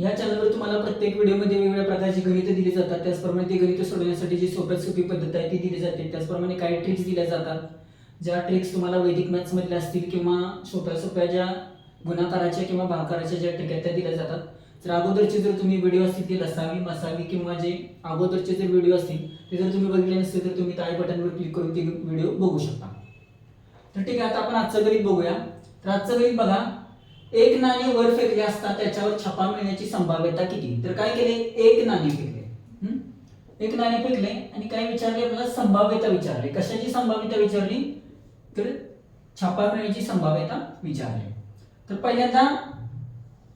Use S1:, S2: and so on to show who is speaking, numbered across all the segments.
S1: या चॅनलवर तुम्हाला प्रत्येक व्हिडिओमध्ये वेगवेगळ्या प्रकारची गणितं दिली जातात. त्याचप्रमाणे ती गणितं सोडवण्यासाठी जी सोप्यात सोपी पद्धत आहे ती दिली जाते. त्याचप्रमाणे काही ट्रिक्स दिल्या जातात, ज्या ट्रिक्स तुम्हाला वैदिक मॅथ्स मधल्या असतील किंवा सोप्या सोप्या ज्या गुणाकाराच्या किंवा भागाकाराच्या ज्या ट्रिक आहेत त्या दिल्या जातात. जर अगोदरचे जर तुम्ही व्हिडिओ असतील ते लसावी मसावी किंवा जे अगोदरचे जर व्हिडिओ असतील ते जर तुम्ही बघितले नसतील तर तुम्ही त्या बटनवर क्लिक करून ते व्हिडिओ बघू शकता. तर ठीक आहे, आता आपण आजचं गणित बघूया. तर आजचं गणित बघा, एक नाणे वर फेकले असता त्याच्यावर छापा मिळण्याची संभाव्यता किती. तर काय केले, एक नाणे फेकले, एक नाणे फेकले आणि काय विचारले आपल्याला, संभाव्यता विचारली. कशाची संभाव्यता विचारली, तर छापा मिळण्याची संभाव्यता विचारली. तर पहिल्यांदा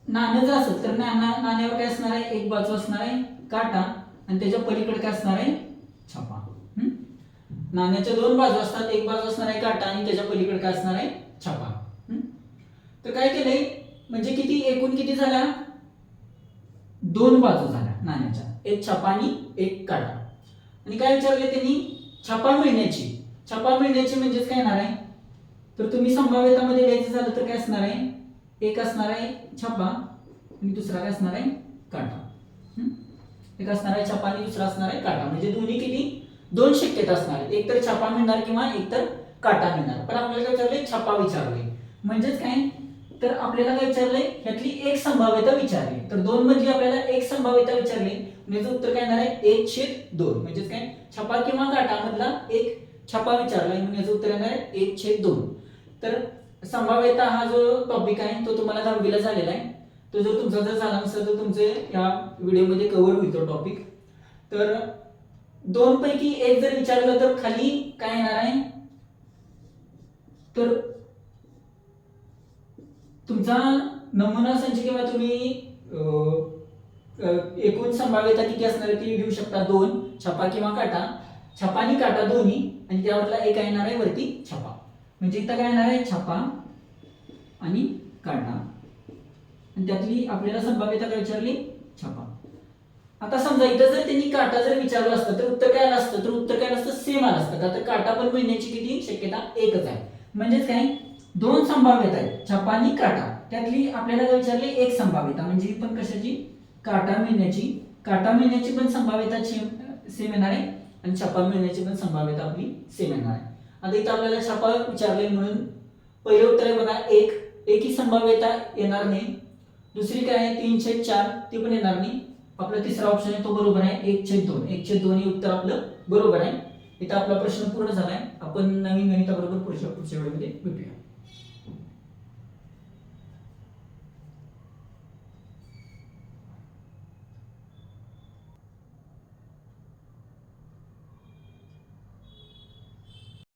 S1: नाणं जर असेल तर नाण्यावर काय असणार आहे, एक बाजू असणार आहे काटा आणि त्याच्या पलीकडे काय असणार आहे, छापा. नाण्याच्या दोन बाजू असतात, एक बाजू असणार आहे काटा आणि त्याच्या पलीकडे काय असणार आहे, छापा. तर काय केलंय, म्हणजे किती, एकूण किती झाल्या, दोन बाजू झाल्या नाण्याच्या, एक छापा आणि एक काटा. आणि काय विचारले त्यांनी, छापा मिळण्याची. छापा मिळण्याची म्हणजेच काय येणार आहे, तर तुम्ही संभाव्यतामध्ये लिहायचं झालं तर काय असणार आहे, एक असणार आहे छापा आणि दुसरा काय असणार आहे, काटा. एक असणार आहे छापा आणि दुसरा असणार आहे काटा. म्हणजे दोन्ही किती, दोन शक्यता असणार आहेत, एक तर छापा मिळणार किंवा एक तर काटा मिळणार. पण आपल्याला काय विचारले, छापा विचारले. म्हणजेच काय, तर आपल्याला काय विचारले, यातली एक संभाव्यता विचारली. तर दोन मधली आपल्याला एक संभाव्यता विचारली, म्हणजे उत्तर काय येणार आहे, 1/2. म्हणजेच काय, छापा किंवा काटा मधला एक छापा विचारला म्हणून याचं उत्तर येणार आहे 1/2. तर संभाव्यता हा जो टॉपिक आहे तो तुम्हाला 10वीला झालेला आहे. तो जर तुमचा जर झाला नसेल तर तुमचे या व्हिडिओमध्ये कव्हर होईल तो टॉपिक. तर दोन पैकी एक जर विचारलं तर खाली काय येणार आहे, तर तुमचा नमुना संच किंवा तुम्ही एकूण संभाव्यता किती असणार आहे ती लिहू शकता. 2 छापा किंवा काटा, छापा आणि काटा दोन्ही, आणि त्यावरला एक येणार आहे वरती छापा. म्हणजे इथं काय येणार आहे, छापा आणि काटा आणि त्यातली आपल्याला संभाव्यता काय विचारली, छापा. आता समजा इथं जर त्यांनी काटा जर विचारलं असतं तर उत्तर काय आलं असतं, तर उत्तर काय असतं, सेम आलं असतं. का तर काटा पण मिळण्याची किती शक्यता, एकच आहे. म्हणजेच काय, दोन संभाव्यता आहेत, छापा आणि काटा, त्यातली आपल्याला काय विचारली, एक संभाव्यता. म्हणजे पण कशाची, काटा मिळण्याची. काटा मिळण्याची पण संभाव्यता सेम येणार आहे आणि छापा मिळण्याची पण संभाव्यता आपली सेम येणार आहे. आता इथं आपल्याला छापा विचारले म्हणून पहिले उत्तर आहे बघा, एक ही संभाव्यता येणार नाही. दुसरी काय आहे, 3/4 ती पण येणार नाही. आपला तिसरा ऑप्शन आहे तो बरोबर आहे, 1/2. 1/2 हे उत्तर आपलं बरोबर आहे. इथं आपला प्रश्न पूर्ण झालाय. आपण नवीन गणिताबरोबर पुढच्या व्हिडिओमध्ये भेटूया.